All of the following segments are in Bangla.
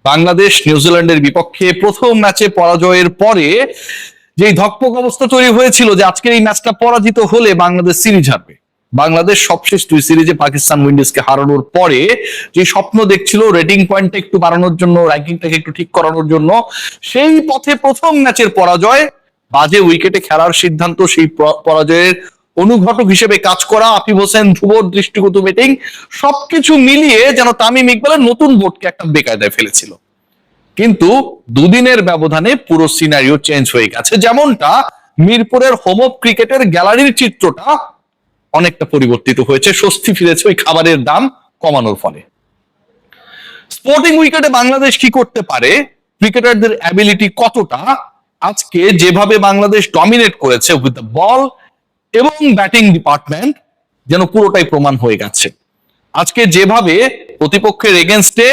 বাংলাদেশ নিউজিল্যান্ডের বিপক্ষে প্রথম ম্যাচে পরাজয়ের পরে যে ধকপক অবস্থা তৈরি হয়েছিল যে আজকের এই ম্যাচটা পরাজিত হলে বাংলাদেশ সিরিজ হারবে। বাংলাদেশ সবশেষ দুই সিরিজে পাকিস্তান উইন্ডিজকে হারানোর পরে যে স্বপ্ন দেখছিল রেটিং পয়েন্টটা একটু বাড়ানোর জন্য, র্যাঙ্কিংটাকে একটু ঠিক করানোর জন্য, সেই পথে প্রথম ম্যাচের পরাজয়, বাজে উইকেটে খেলার সিদ্ধান্ত, সেই পরাজয়ের অনুঘটক হিসেবে কাজ করা আকিব হোসেন ধ্রুবর দৃষ্টিগত ব্যাটিং, সবকিছু মিলিয়ে যেন তামিম ইকবালের নতুন বোর্ডকে একটা বেকায়দায় ফেলেছিল। কিন্তু দুদিনের ব্যবধানে পুরো সিনারিও চেঞ্জ হয়ে গেছে। যেমনটা মিরপুরের হোম অফ ক্রিকেটের গ্যালারির চিত্রটা অনেকটা পরিবর্তিত হয়েছে, স্বস্তি ফিরেছে ওই খাবারের দাম কমানোর ফলে। স্পোর্টিং উইকেটে বাংলাদেশ কি করতে পারে, ক্রিকেটারদের অ্যাবিলিটি কতটা, আজকে যেভাবে বাংলাদেশ ডমিনেট করেছে উইথ দ্য বল এবং ব্যাটিং ডিপার্টমেন্ট, যেন পুরোটাই প্রমাণ হয়ে গেছে। আজকে যেভাবে প্রতিপক্ষের এগেনস্টে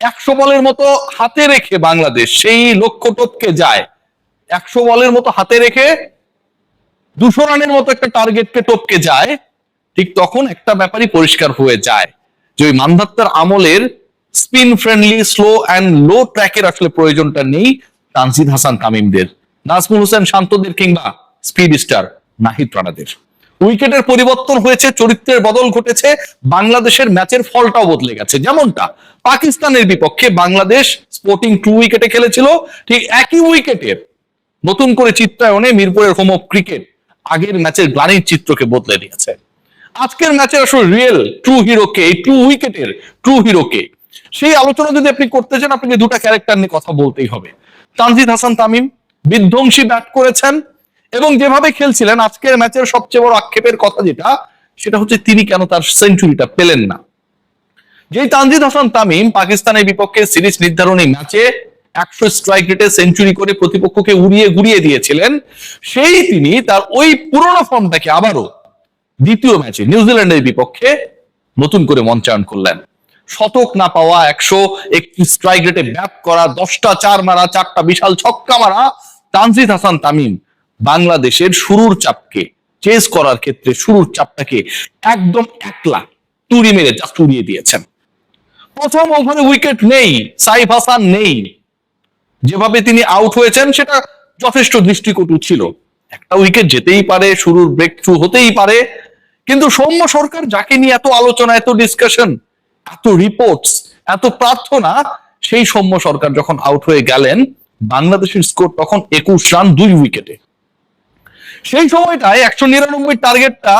100 বলের মতো হাতে রেখে বাংলাদেশ সেই লক্ষ্য টপকে যায়, 100 বলের মতো হাতে রেখে 200 রানের মতো একটা টার্গেটকে টপকে যায়, ঠিক তখন একটা ব্যাপারই পরিষ্কার হয়ে যায় যে ওই মান্ধাত্তার আমলের spin friendly slow and low ট্র্যাকের আসলে প্রয়োজনটা নেই তানজিদ হাসান তামিমদের, নাজমুল হোসেন শান্তদের কিংবা স্পিড স্টার নাহিদ রানাদের। উইকেটের পরিবর্তন হয়েছে, চরিত্রের বদল ঘটেছে, বাংলাদেশের ম্যাচের ফলটাও বদলে গেছে। যেমনটা পাকিস্তানের বিপক্ষে বাংলাদেশ স্পোর্টিং 2 উইকেটে খেলেছিল, ঠিক একই উইকেটের নতুন করে চিত্রায়নে মিরপুরের হোম অফ ক্রিকেট আগের ম্যাচের গ্লানির চিত্রকে বদলে দিয়েছে। আজকের ম্যাচের আসলে রিয়েল ট্রু হিরোকে, এই 2 উইকেটের ট্রু হিরোকে, সেই আলোচনা যদি আপনি করতে চান, আপনাকে দুটা ক্যারেক্টার নিয়ে কথা বলতেই হবে। তানজিদ হাসান তামিম বিধ্বংসী ব্যাট করেছেন এবং যেভাবে খেলছিলেন, আজকের ম্যাচের সবচেয়ে বড় আক্ষেপের কথা সেটা হচ্ছে তিনি কেন তার সেঞ্চুরিটা পেলেন না। যেই তানজিদ হাসান তামিম পাকিস্তানের বিপক্ষে সিরিজ নির্ধারণী ম্যাচে 100 স্ট্রাইক রেটে সেঞ্চুরি করে প্রতিপক্ষকে উড়িয়ে গুড়িয়ে দিয়েছিলেন, সেই তিনি তার ওই পুরনো ফর্মটাকে আবারও দ্বিতীয় ম্যাচে নিউজিল্যান্ডের বিপক্ষে নতুন করে মঞ্চায়ন করলেন। শতক না পাওয়া 131 স্ট্রাইক রেটে ব্যাট করা, 10টা 4 মারা, 4টা বিশাল ছক্কা মারা তানজিদ হাসান তামিম বাংলাদেশের শুরুর চাপকে চেস করার ক্ষেত্রে শুরুর চাপটাকে একদম একলা তুড়ি মেরে জাস্ট উড়িয়ে দিয়েছেন। প্রথম ওভারে উইকেট নেই, সাইফ হাসান নেই, যেভাবে তিনি আউট হয়েছেন সেটা যথেষ্ট দৃষ্টিকটু ছিল। একটা উইকেট যেতেই পারে, শুরুর ব্রেক থ্রু হতেই পারে, কিন্তু সৌম্য সরকার যাকে নিয়ে এত আলোচনা, এত ডিসকাশন, এত রিপোর্টস, এত প্রার্থনা, সেই সৌম্য সরকার যখন আউট হয়ে গেলেন, বাংলাদেশের স্কোর তখন 21 রান 2 উইকেটে। সেই সময়টায় 199 টার্গেটটা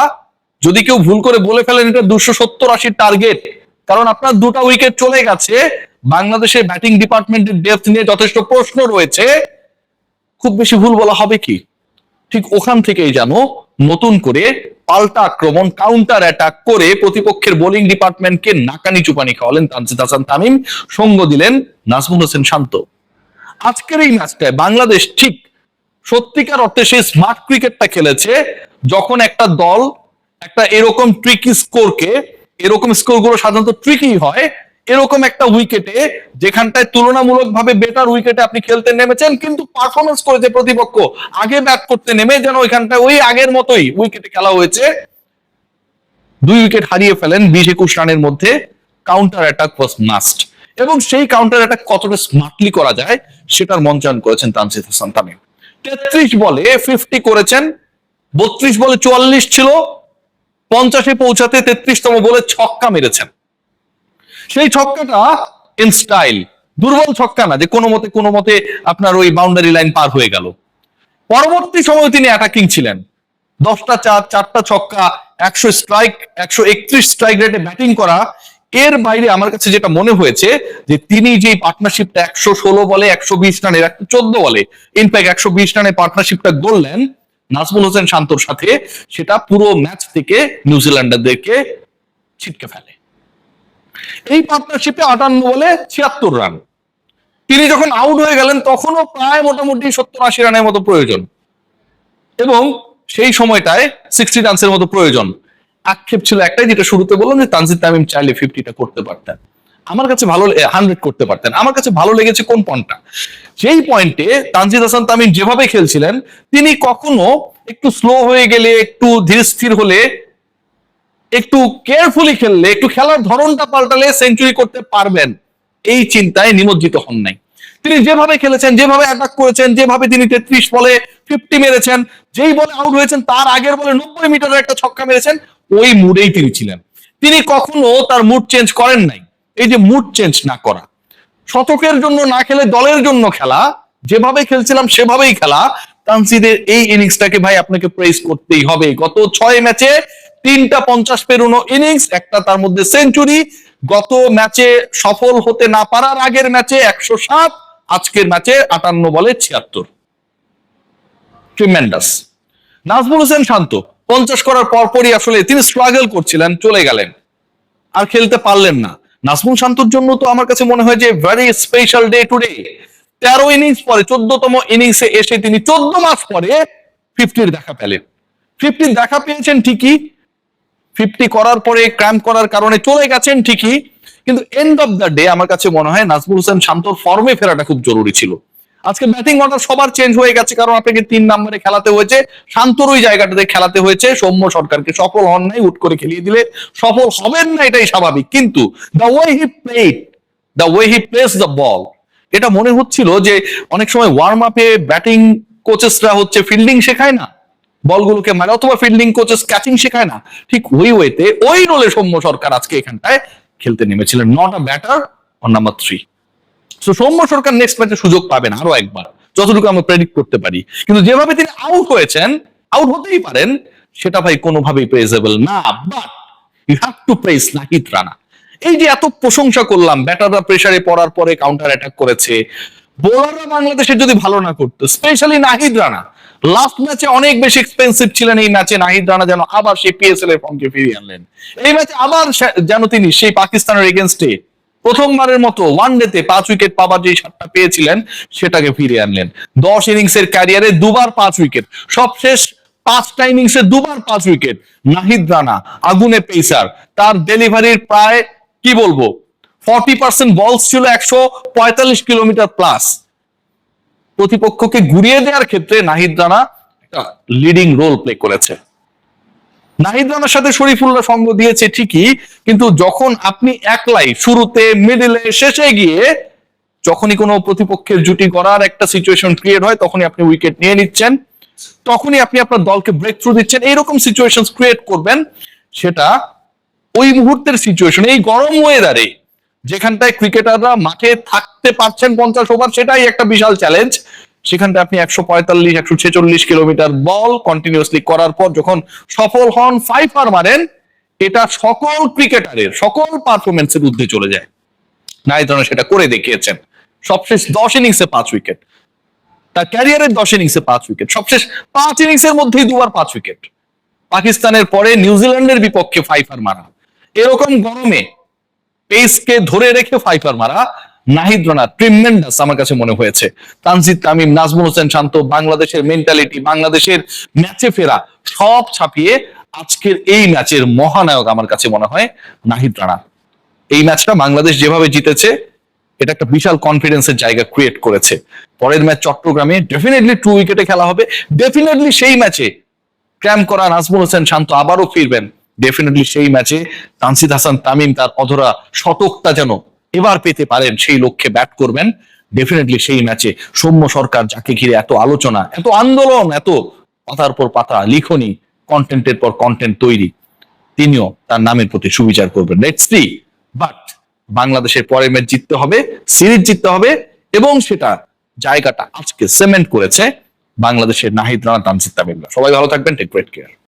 যদি কেউ ভুল করে বলে ফেলেন এটা 270-80 টার্গেট, কারণ আপনার 2টা উইকেট চলে গেছে, বাংলাদেশের ব্যাটিং ডিপার্টমেন্টের ডেপথ নিয়ে যথেষ্ট প্রশ্ন রয়েছে, খুব বেশি ভুল বলা হবে কি? ঠিক ওখান থেকেই যেন নতুন করে পাল্টা আক্রমণ, কাউন্টার অ্যাটাক করে প্রতিপক্ষের বোলিং ডিপার্টমেন্টকে নাকানি চুপানি খাওয়ালেন তানজিদ হাসান তামিম, সঙ্গ দিলেন নাজমুল হোসেন শান্ত। আজকের এই ম্যাচটায় বাংলাদেশ ঠিক সত্যিকার অর্থে সেই স্মার্ট ক্রিকেটটা খেলেছে, যখন একটা দল একটা এরকম ট্রিকি স্কোরকে, এরকম স্কোরগুলো সাধারণত ট্রিকি হয়, এরকম একটা উইকেটে যেখানটায় তুলনামূলকভাবে বেটার উইকেটে আপনি খেলতে নেমেছেন, কিন্তু পারফরমেন্স করেছে প্রতিপক্ষ আগে ব্যাট করতে নেমে, যেন ওইখানটায় ওই আগের মতোই উইকেটে খেলা হয়েছে, 2 উইকেট হারিয়ে ফেলেন 20-21 রানের মধ্যে। কাউন্টার অ্যাটাক ওয়াজ মাস্ট, এবং সেই কাউন্টার অ্যাটাক কতটা স্মার্টলি করা যায় সেটার মঞ্চায়ন করেছেন তানজিদ হাসান তামিম। 33 বলে 50 করেছেন, 32 বলে 44 ছিল, 50-এ পৌঁছাতে 33তম বলে ছক্কা মেরেছেন। সেই ছক্কাটা ইন স্টাইল, দুর্বল ছক্কা না যে কোনো মতে আপনার ওই বাউন্ডারি লাইন পার হয়ে গেল। পরবর্তী সময় তিনি অ্যাটাকিং ছিলেন, 10টা 4, 4টা ছক্কা, 100 স্ট্রাইক, 131 স্ট্রাইক রেটে ব্যাটিং করা। এর বাইরে আমার কাছে যেটা মনে হয়েছে যে তিনি যে পার্টনারশিপটা 116 বলে 120 রানের, 114 বলে ইনফ্যাক্ট 120 রানের পার্টনারশিপটা গড়লেন নাজমুল হোসেন শান্তর সাথে, সেটা পুরো ম্যাচ থেকে নিউজিল্যান্ডারদেরকে ছিটকে ফেলে। এই পার্টনারশিপে 58 বলে 76 রান। তিনি যখন আউট হয়ে গেলেন তখনও প্রায় মোটামুটি 70-80 রানের মতো প্রয়োজন, এবং সেই সময়টায় 60 রানসের মতো প্রয়োজন। আক্ষেপ ছিল একটাই, যেটা শুরুতে বললাম, যে তানজিদ তামিম চাইলে 50টা করতে পারতেন, আমার কাছে ভালো 100 করতে পারতেন। আমার কাছে ভালো লেগেছে কোন পয়েন্টটা, সেই পয়েন্টে তানজিদ হাসান তামিম যেভাবে খেলছিলেন, তিনি কখনো একটু স্লো হয়ে গেলে, একটু ধীর স্থির হলে, একটু কেয়ারফুলি খেললে, একটু খেলার ধরনটা পাল্টালে সেঞ্চুরি করতে পারবেন, এই চিন্তায় নিমজ্জিত হন নাই। তিনি যেভাবে খেলেছেন, যেভাবে অ্যাটাক করেছেন, যেভাবে তিনি 33 বলে 50 মেরেছেন, যেই বলে আউট হয়েছেন তার আগের বলে 90 মিটারের একটা ছক্কা মেরেছেন, ওই মুডেই তিনি ছিলেন। তিনি কখনো তার মুড চেঞ্জ করেন নাই। এই যে মুড চেঞ্জ না করা, শতকের জন্য না খেলে দলের জন্য খেলা, যেভাবে খেলছিলাম সেভাবেই খেলা, তানজিদের এই ইনিংসটাকে ভাই আপনাকে প্রেস করতেই হবে। গত 6 ম্যাচে 3টা 50 পেরোনো ইনিংস, একটা তার মধ্যে সেঞ্চুরি, গত ম্যাচে সফল হতে না পারার আগের ম্যাচে 107, আজকের ম্যাচে 58 বলে 76। ট্রিমেন্ডাস। নাজমুল হোসেন শান্ত 50 করার পরপরই আসলে তিনি স্ট্রাগল করছিলেন, চলে গেলেন, আর খেলতে পারলেন না। নাজমুল শান্তর জন্য তো আমার কাছে মনে হয় যে very special day today. 13 innings পরে 14তম ইনিংসে এসে তিনি 14 মাস পরে 50 দেখা পেলেন। 50 দেখা পেয়েছেন ঠিকই, 50 করার পরে ক্র্যাম্প করার কারণে চলে গেছেন ঠিকই, কিন্তু এন্ড অফ দ্য ডে আমার কাছে মনে হয় নাজমুল হোসেন শান্তর ফর্মে ফেরাটা খুব জরুরি ছিল। আজকে ব্যাটিং অর্ডার সবার চেঞ্জ হয়ে গেছে, কারণ আপনাকে 3 নম্বরে খেলাতে হয়েছে, শান্তর ওই জায়গাটাতে খেলাতে হয়েছে। সৌম্য সরকারকে সফল হন নাই, উট করে খেলিয়ে দিলে সফল হবেন না, এটাই স্বাভাবিক। কিন্তু the way he played, the way he plays the ball, এটা মনে হচ্ছিল যে অনেক সময় ওয়ার্ম আপে ব্যাটিং কোচেসরা হচ্ছে ফিল্ডিং শেখায় না, বলগুলোকে মানে, অথবা ফিল্ডিং কোচেস ক্যাচিং শেখায় না, ঠিক ওই ওয়েতে ওই রোলে সৌম্য সরকার আজকে এখানটায় খেলতে নেমেছিলেন। Not a batter on number 3। So Soumya Sarkar next ম্যাচে সুযোগ পাবেন আরো একবার, যতটুকু আমরা প্রেডিক্ট করতে পারি। কিন্তু যেভাবে তিনি আউট হয়েছেন, আউট হতেই পারেন, সেটা ভাই কোনোভাবেই প্রেজেবল না। But you have to praise Nahid Rana. এই যে এত প্রশংসা করলাম, ব্যাটাররা প্রেসারে পড়ার পরে কাউন্টার অ্যাটাক করেছে, বোলাররা বাংলাদেশের যদি ভালো না করতো, স্পেশালি নাহিদ রানা লাস্ট ম্যাচে অনেক বেশি এক্সপেন্সিভ ছিলেন। এই ম্যাচে নাহিদ রানা যেন আবার সেই পিএসএল এর ফর্মকে ফিরিয়ে আনলেন। এই ম্যাচে আবার যেন তিনি সেই পাকিস্তানের এগেনস্টে প্রথমবারের মতো ওয়ানডেতে 5 উইকেট পাবার যে সাতটা পেয়েছিলেন সেটাকে ফিরিয়ে আনলেন। 10 ইনিংসের ক্যারিয়ারে দুবার 5 উইকেট, সবশেষ 5টা ইনিংসে দুবার 5 উইকেট। নাহিদ রানা আগুনে পেসার, তার ডেলিভারির প্রায় কি বলবো 40% বলস ছিল 145 কিলোমিটার প্লাস। প্রতিপক্ষকে ঘুরিয়ে দেওয়ার ক্ষেত্রে নাহিদ রানা একটা লিডিং রোল প্লে করেছে। নাহিদ রানার সাথে শরীফুল্লাহ সঙ্গ দিয়েছে ঠিকই, কিন্তু যখন আপনি একলাই শুরুতে, মিডলে, শেষে গিয়ে যখনই কোনো প্রতিপক্ষের জুটি করার একটা সিচুয়েশন ক্রিয়েট হয়, তখনই আপনি উইকেট নিয়ে নিচ্ছেন, তখনই আপনি আপনার দলকে ব্রেক থ্রু দিচ্ছেন, এইরকম সিচুয়েশন ক্রিয়েট করবেন, সেটা ওই মুহূর্তের সিচুয়েশন, এই গরম ওয়েদারে যেখানটায় ক্রিকেটাররা মাঠে থাকতে পারছেন 50 ওভার, সেটাই একটা বিশাল চ্যালেঞ্জ। সেখানটা আপনি 145 146 কিলোমিটার বল কন্টিনিউয়াসলি করার পর যখন সফল হন, 5 মারেন, এটা সকল ক্রিকেটারের সকল পারফরমেন্সের ঊর্ধ্বে চলে যায়। নাহিদ রানা সেটা করে দেখিয়েছেন। সবশেষ 10 ইনিংসে 5 উইকেট, তার ক্যারিয়ারের 10 ইনিংসে 5 উইকেট, সবশেষ 5 ইনিংসের মধ্যেই দুবার 5 উইকেট। পাকিস্তানের পরে নিউজিল্যান্ডের বিপক্ষে 5 মারা, এরকম গরমে পেসকে ধরে রেখে 5 মারা নাহিদ রানা ট্রিমেন্ডাস আমার কাছে মনে হয়েছে। তানজিদ তামিম, নাজমুল হোসেন শান্ত, বাংলাদেশের মেন্টালিটি, বাংলাদেশের ম্যাচে ফেরা সব ছাপিয়ে আজকের এই ম্যাচের মহানায়ক আমার কাছে মনে হয় নাহিদ রানা। এই ম্যাচটা বাংলাদেশ যেভাবে জিতেছে, এটা একটা বিশাল কনফিডেন্সের জায়গা ক্রিয়েট করেছে। পরের ম্যাচ চট্টগ্রামে ডেফিনেটলি 2 উইকেটে খেলা হবে, ডেফিনেটলি সেই ম্যাচে ক্র্যাম্প করা নাজমুল হোসেন শান্ত আবারও ফিরবেন, ডেফিনেটলি সেই ম্যাচে তানজিদ হাসান তামিম তার অধরা শতকটা যেন এবার পেতে পারেন, সেই লক্ষ্যে ব্যাট করবেন। ডেফিনেটলি সেই ম্যাচে সৌম্য সরকার, যাকে ঘিরে এত আলোচনা, এত আন্দোলন, এত পাতার পর পাতা লিখনি, কন্টেন্টের পর কন্টেন্ট তৈরি, তিনিও তার নামের প্রতি সুবিচার করবেন। Let's see. বাট বাংলাদেশের পরের ম্যাচ জিততে হবে, সিরিজ জিততে হবে, এবং সেটা জায়গাটা আজকে সিমেন্ট করেছে বাংলাদেশের নাহিদ রানা, তানজিদ তামিমরা। সবাই ভালো থাকবেন, টেক গ্রেট কেয়ার।